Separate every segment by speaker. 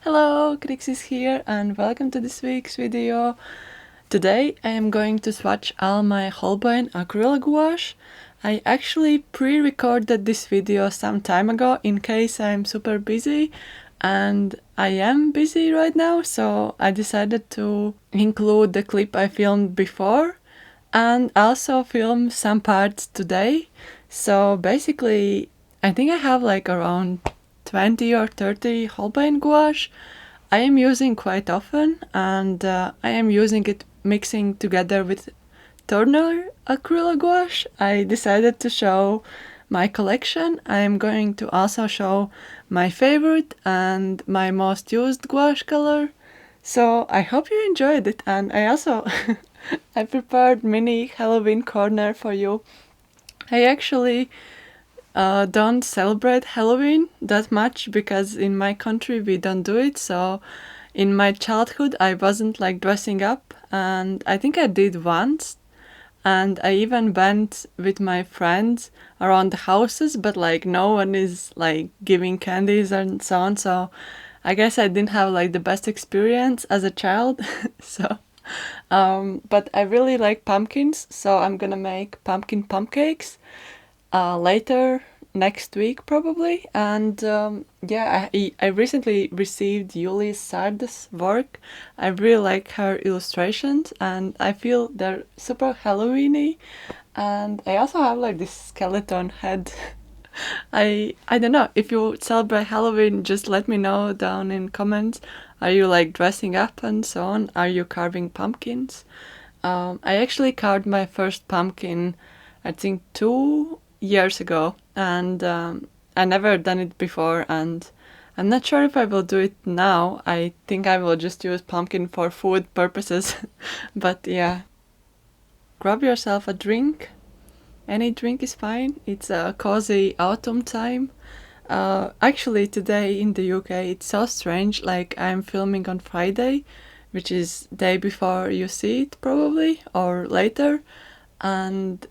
Speaker 1: Hello, Crixis here and welcome to this week's video. Today I am going to swatch all my HOLBEIN acrylic gouache. I actually pre-recorded this video some time ago in case I'm super busy, and I am busy right now, so I decided to include the clip I filmed before and also film some parts today. So basically I think I have like around 20 or 30 HOLBEIN gouache I am using quite often, and I am using it mixing together with Turner acrylic gouache. I decided to show my collection. I am going to also show my favorite and my most used gouache color. So I hope you enjoyed it, and I also I prepared mini Halloween corner for you. I actually don't celebrate Halloween that much because in my country we don't do it. So in my childhood I wasn't like dressing up, and I think I did once, and I even went with my friends around the houses, but like no one is like giving candies and so on. So I guess I didn't have like the best experience as a child. So but I really like pumpkins, so I'm gonna make pumpkin cakes later next week probably. And yeah, I recently received Yuli's Sardes work. I really like her illustrations and I feel they're super Halloweeny, and I also have like this skeleton head. I don't know, if you celebrate Halloween, just let me know down in comments. Are you like dressing up and so on? Are you carving pumpkins? I actually carved my first pumpkin I think 2 years ago, and I never done it before, and I'm not sure if I will do it now. I think I will just use pumpkin for food purposes. But yeah, grab yourself a drink. Any drink is fine. It's a cozy autumn time. Actually today in the UK it's so strange, like I'm filming on Friday, which is day before you see it probably, or later, and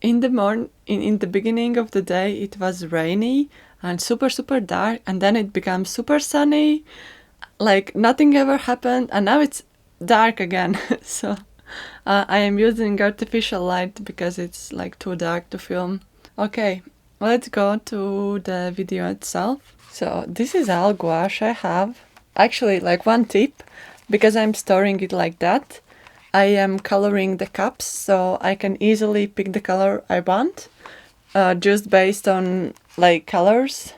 Speaker 1: in the beginning of the day it was rainy and super dark, and then it becomes super sunny, like nothing ever happened, and now it's dark again. So I am using artificial light because it's like too dark to film. Okay, let's go to the video itself. So this is all gouache I have. Actually, like one tip, because I'm storing it like that, I am coloring the cups so I can easily pick the color I want, just based on like colors.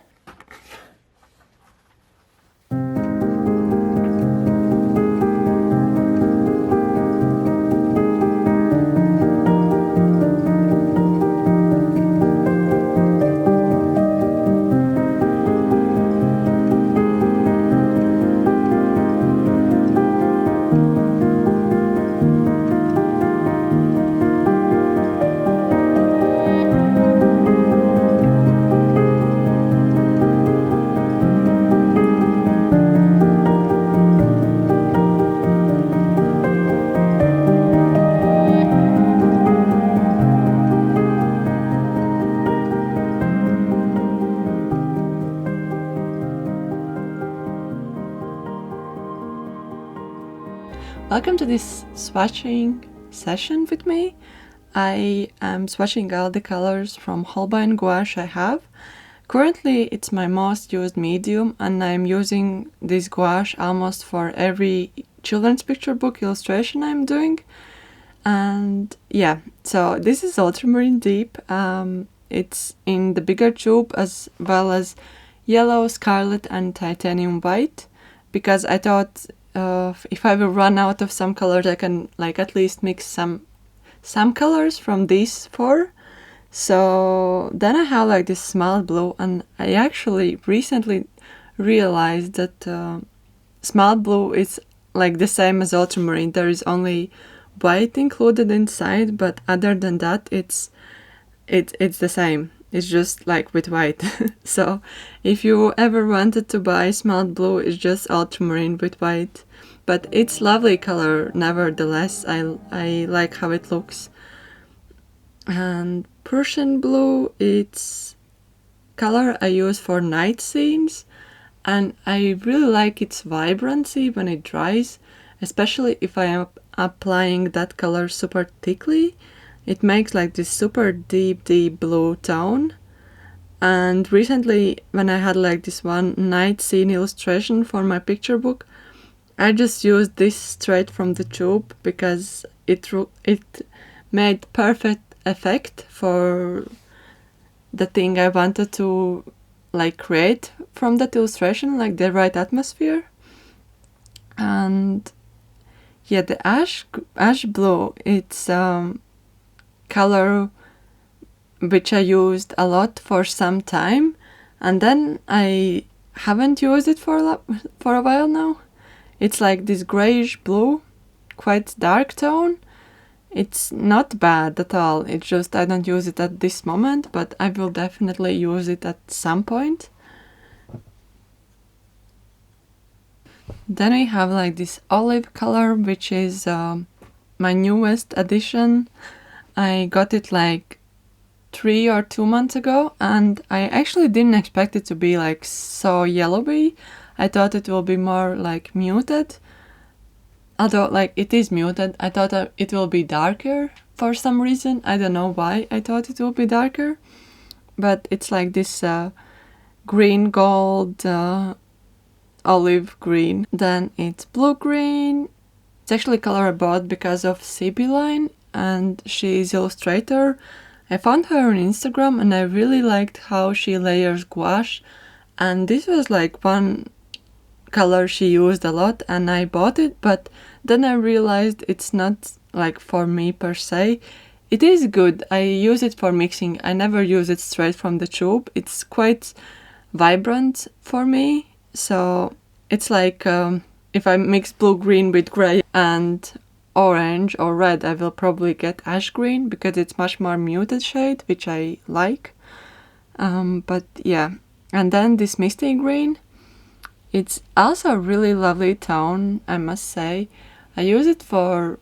Speaker 1: Welcome to this swatching session with me. I am swatching all the colors from HOLBEIN gouache I have. Currently it's my most used medium, and I'm using this gouache almost for every children's picture book illustration I'm doing. And yeah, so this is Ultramarine Deep. It's in the bigger tube as well as yellow, scarlet and titanium white, because I thought if I will run out of some colors I can like at least mix some colors from these four. So then I have like this small blue, and I actually recently realized that small blue is like the same as ultramarine. There is only white included inside, but other than that it's the same. It's just like with white. So if you ever wanted to buy small blue, it's just ultramarine with white, but it's lovely color nevertheless. I like how it looks. And Prussian blue, it's color I use for night scenes, and I really like its vibrancy when it dries, especially if I am applying that color super thickly. It makes like this super deep blue tone. And recently, when I had like this one night scene illustration for my picture book, I just used this straight from the tube because it made perfect effect for the thing I wanted to like create from that illustration, like the right atmosphere. And yeah, the ash blue, it's color which I used a lot for some time, and then I haven't used it for a while now. It's like this grayish blue, quite dark tone. It's not bad at all, it's just I don't use it at this moment, but I will definitely use it at some point. Then we have like this olive color, which is my newest addition. I got it like 3 or 2 months ago, and I actually didn't expect it to be like so yellowy. I thought it will be more like muted. Although like it is muted, I thought it will be darker for some reason. I don't know why I thought it will be darker. But it's like this green gold, olive green. Then it's blue green. It's actually color I bought because of Sibyline, and she is illustrator. I found her on Instagram and I really liked how she layers gouache, and this was like one color she used a lot and I bought it, but then I realized it's not like for me per se. It is good, I use it for mixing, I never use it straight from the tube. It's quite vibrant for me, so it's like if I mix blue green with grey and orange or red, I will probably get ash green because it's much more muted shade, which I like. But yeah, and then this misty green, it's also a really lovely tone, I must say. I use it for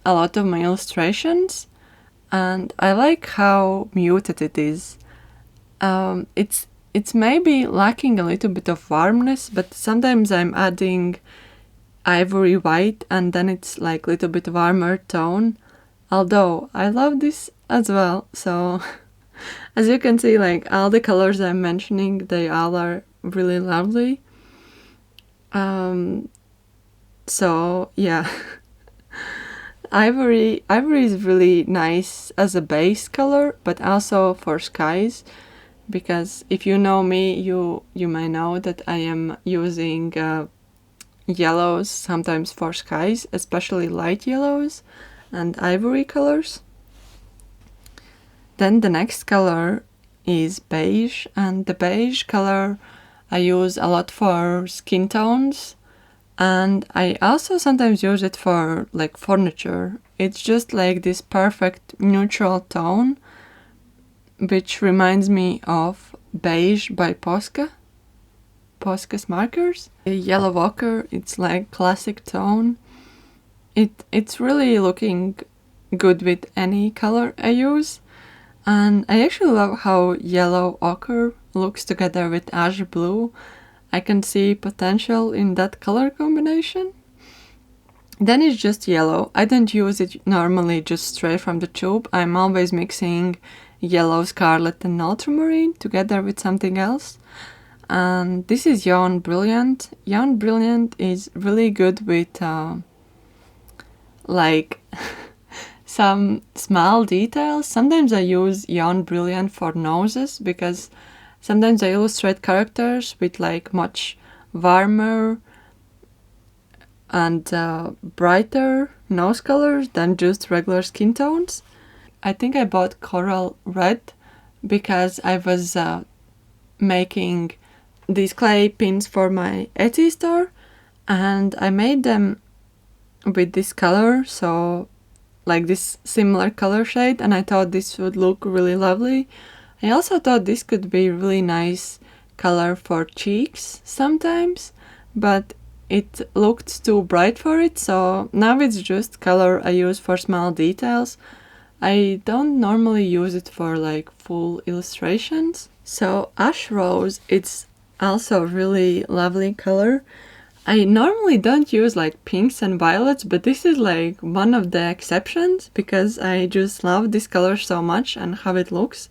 Speaker 1: a lot of my illustrations, and I like how muted it is. It's maybe lacking a little bit of warmness, but sometimes I'm adding ivory white and then it's like a little bit warmer tone, although I love this as well. So as you can see, like all the colors I'm mentioning, they all are really lovely. So yeah, ivory is really nice as a base color, but also for skies, because if you know me, you may know that I am using yellows sometimes for skies, especially light yellows and ivory colors. Then the next color is beige, and the beige color I use a lot for skin tones, and I also sometimes use it for like furniture. It's just like this perfect neutral tone, which reminds me of Beige by Posca's markers. Yellow ochre, it's like classic tone. It's really looking good with any color I use, and I actually love how yellow ochre looks together with ash blue. I can see potential in that color combination. Then it's just yellow. I don't use it normally just straight from the tube. I'm always mixing yellow, scarlet and ultramarine together with something else. And this is Yawn Brilliant. Yawn Brilliant is really good with like some small details. Sometimes I use Yawn Brilliant for noses because sometimes I illustrate characters with like much warmer and brighter nose colors than just regular skin tones. I think I bought coral red because I was making these clay pins for my Etsy store, and I made them with this color, so like this similar color shade, and I thought this would look really lovely. I also thought this could be really nice color for cheeks sometimes, but it looked too bright for it, so now it's just color I use for small details. I don't normally use it for like full illustrations. So Ash Rose, it's Also really lovely color. I normally don't use like pinks and violets, but this is like one of the exceptions because I just love this color so much and how it looks.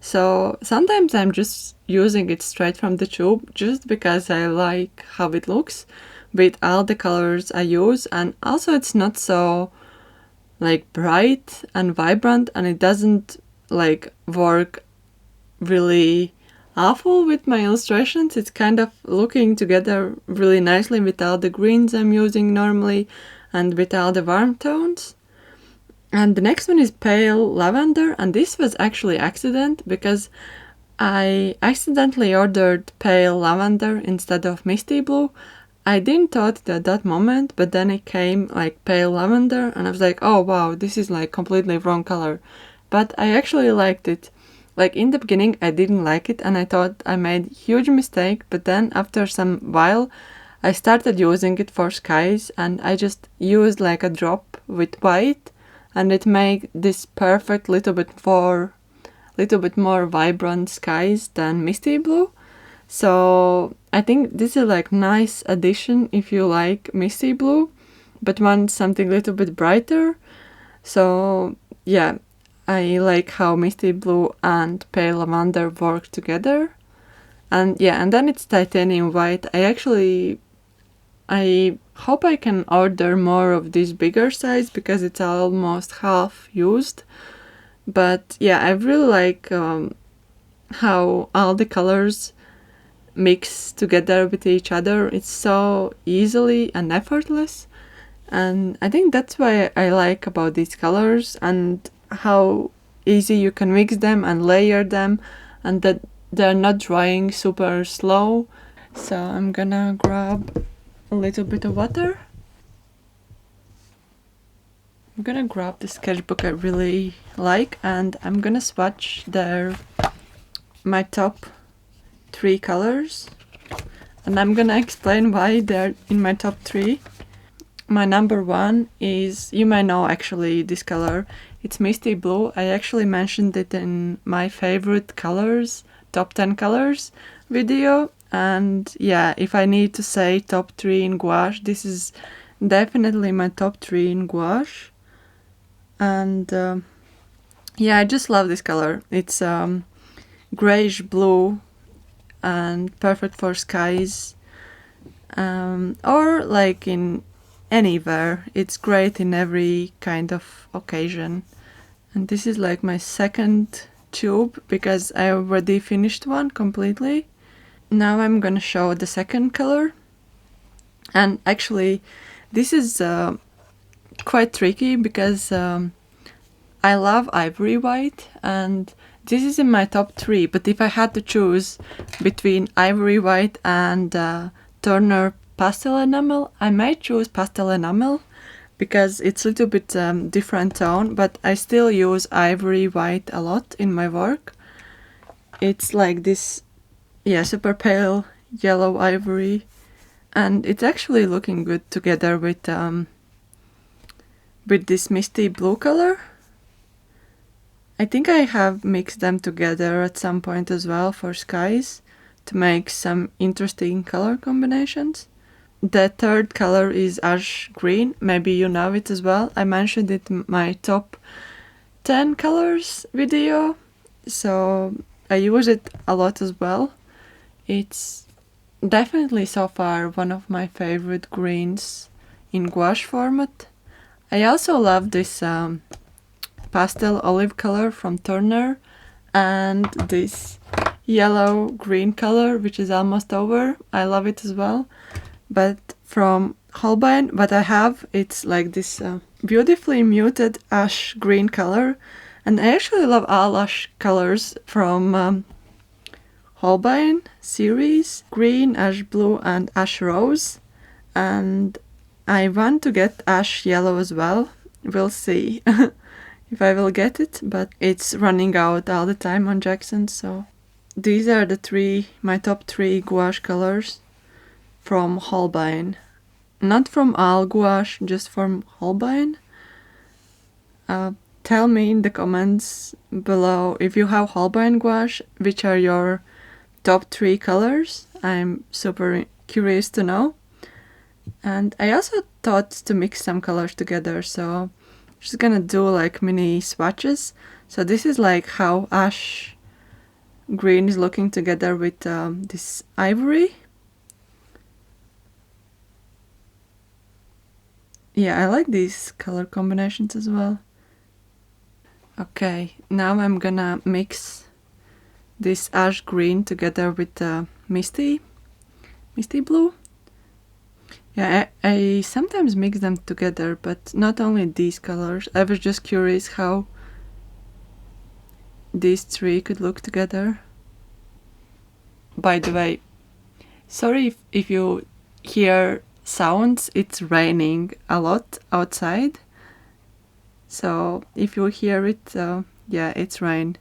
Speaker 1: So sometimes I'm just using it straight from the tube just because I like how it looks with all the colors I use, and also it's not so like bright and vibrant, and it doesn't like work really awful with my illustrations. It's kind of looking together really nicely with all the greens I'm using normally and with all the warm tones. And the next one is Pale Lavender, and this was actually accident because I accidentally ordered Pale Lavender instead of Misty Blue. I didn't thought it at that moment, but then it came like Pale Lavender and I was like, oh wow, this is like completely wrong color. But I actually liked it. Like in the beginning I didn't like it and I thought I made huge mistake, but then after some while I started using it for skies and I just used like a drop with white and it made this perfect little bit more vibrant skies than Misty Blue. So I think this is like nice addition if you like Misty Blue but want something a little bit brighter. So yeah, I like how Misty Blue and Pale Lavender work together. And yeah, and then it's titanium white. I hope I can order more of this bigger size because it's almost half used. But yeah, I really like how all the colors mix together with each other. It's so easily and effortless. And I think that's why I like about these colors and how easy you can mix them and layer them and that they're not drying super slow. So I'm gonna grab a little bit of water. I'm gonna grab the sketchbook I really like and I'm gonna swatch my top 3 colors and I'm gonna explain why they're in my top 3. My number 1 is, you might know actually this color, it's Misty Blue. I actually mentioned it in my favorite colors, top 10 colors video, and yeah, if I need to say top 3 in gouache, this is definitely my top 3 in gouache. And yeah, I just love this color. It's grayish blue and perfect for skies, or like in anywhere. It's great in every kind of occasion. And this is like my second tube because I already finished one completely. Now I'm gonna show the second color. And actually this is quite tricky because I love ivory white and this is in my top 3, but if I had to choose between ivory white and Turner Pastel Enamel, I might choose Pastel Enamel because it's a little bit different tone, but I still use ivory white a lot in my work. It's like this, yeah, super pale yellow ivory, and it's actually looking good together with this Misty Blue color. I think I have mixed them together at some point as well for skies to make some interesting color combinations. The third color is ash green, maybe you know it as well. I mentioned it in my top 10 colors video, so I use it a lot as well. It's definitely so far one of my favorite greens in gouache format. I also love this pastel olive color from Turner and this yellow green color which is almost over. I love it as well. But from Holbein, what I have, it's like this beautifully muted ash green color, and I actually love all ash colors from Holbein series, green, ash blue and ash rose, and I want to get ash yellow as well. We'll see if I will get it, but it's running out all the time on Jackson. So these are my top 3 gouache colors from Holbein. Not from all gouache, just from Holbein. Tell me in the comments below if you have Holbein gouache, which are your top 3 colors, I'm super curious to know. And I also thought to mix some colors together, so I'm just gonna do like mini swatches. So this is like how ash green is looking together with this ivory. Yeah, I like these color combinations as well. Okay, now I'm gonna mix this ash green together with Misty Blue. Yeah, I sometimes mix them together, but not only these colors. I was just curious how these three could look together. By the way, sorry if you hear sounds, it's raining a lot outside. So if you hear it, yeah, it's rain.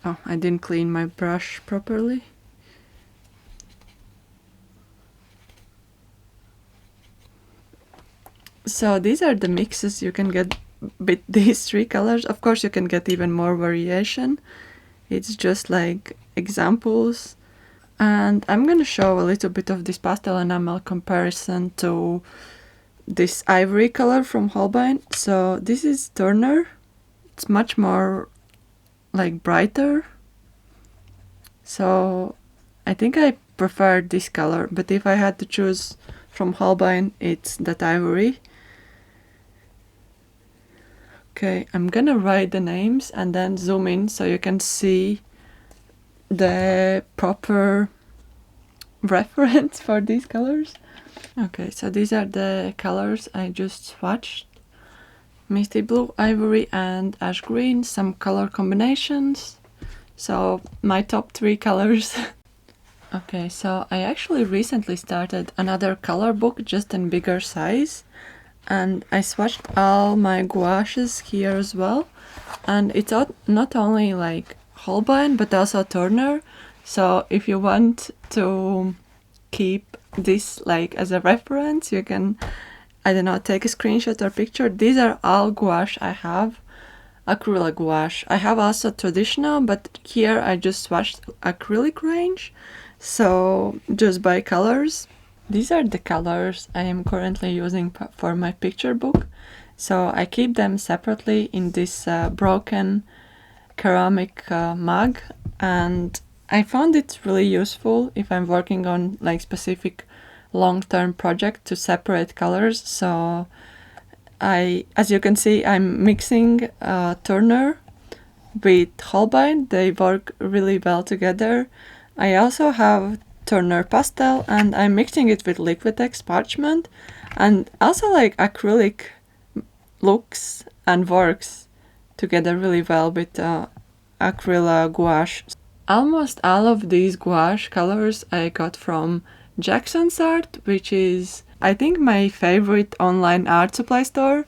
Speaker 1: Oh, I didn't clean my brush properly. So these are the mixes you can get with these three colors. Of course, you can get even more variation. It's just like examples. And I'm gonna show a little bit of this pastel enamel comparison to this ivory color from Holbein. So this is Turner. It's much more like brighter. So I think I prefer this color, but if I had to choose from Holbein, it's that ivory. Okay, I'm gonna write the names and then zoom in so you can see the proper reference for these colors. Okay, so these are the colors I just swatched. Misty Blue, Ivory and Ash Green, some color combinations. So my top 3 colors. Okay, so I actually recently started another color book just in bigger size. And I swatched all my gouaches here as well. And it's not only like Holbein but also Turner. So if you want to keep this like as a reference, you can, I don't know, take a screenshot or picture. These are all gouache I have. Acrylic gouache. I have also traditional, but here I just swatched acrylic range. So just by colors. These are the colors I am currently using for my picture book. So I keep them separately in this broken ceramic mug, and I found it really useful if I'm working on like specific long-term project to separate colors. So as you can see, I'm mixing Turner with Holbein. They work really well together. I also have Turner Pastel and I'm mixing it with Liquitex parchment, and also like acrylic looks and works together really well with Acryla gouache. Almost all of these gouache colors I got from Jackson's Art, which is I think my favorite online art supply store.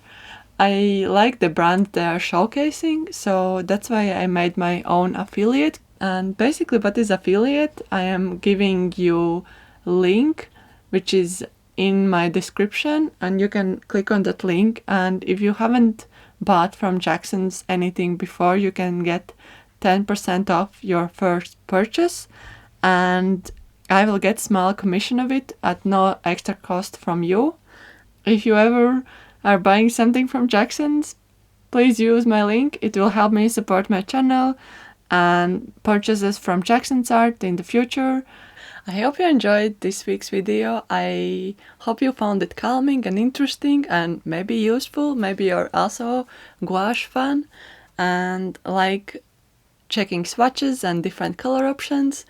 Speaker 1: I like the brand they are showcasing, so that's why I made my own affiliate. And basically what is affiliate? I am giving you a link which is in my description and you can click on that link, and if you haven't bought from Jackson's anything before, you can get 10% off your first purchase, and I will get small commission of it at no extra cost from you. If you ever are buying something from Jackson's, please use my link. It will help me support my channel and purchases from Jackson's Art in the future. I hope you enjoyed this week's video. I hope you found it calming and interesting and maybe useful. Maybe you're also gouache fan and like checking swatches and different color options.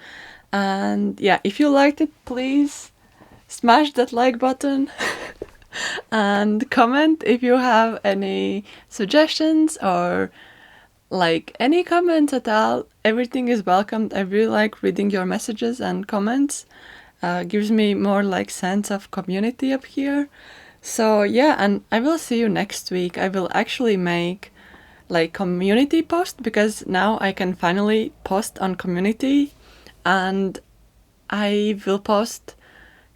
Speaker 1: And yeah, if you liked it, please smash that like button and comment if you have any suggestions or like any comments at all. Everything is welcomed. I really like reading your messages and comments. Gives me more like sense of community up here. So yeah, and I will see you next week. I will actually make like community post because now I can finally post on community, and I will post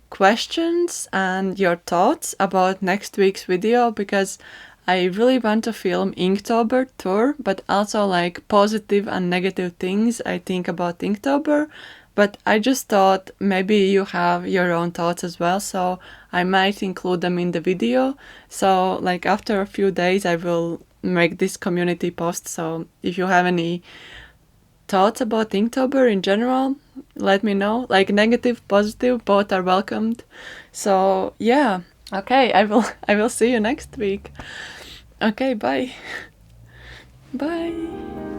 Speaker 1: questions and your thoughts about next week's video because I really want to film Inktober tour, but also like positive and negative things I think about Inktober. but I just thought maybe you have your own thoughts as well, so I might include them in the video. So like after a few days I will make this community post, so if you have any thoughts about Inktober in general, let me know. Like negative, positive, both are welcomed. So yeah, okay, I will see you next week. Okay, bye. Bye.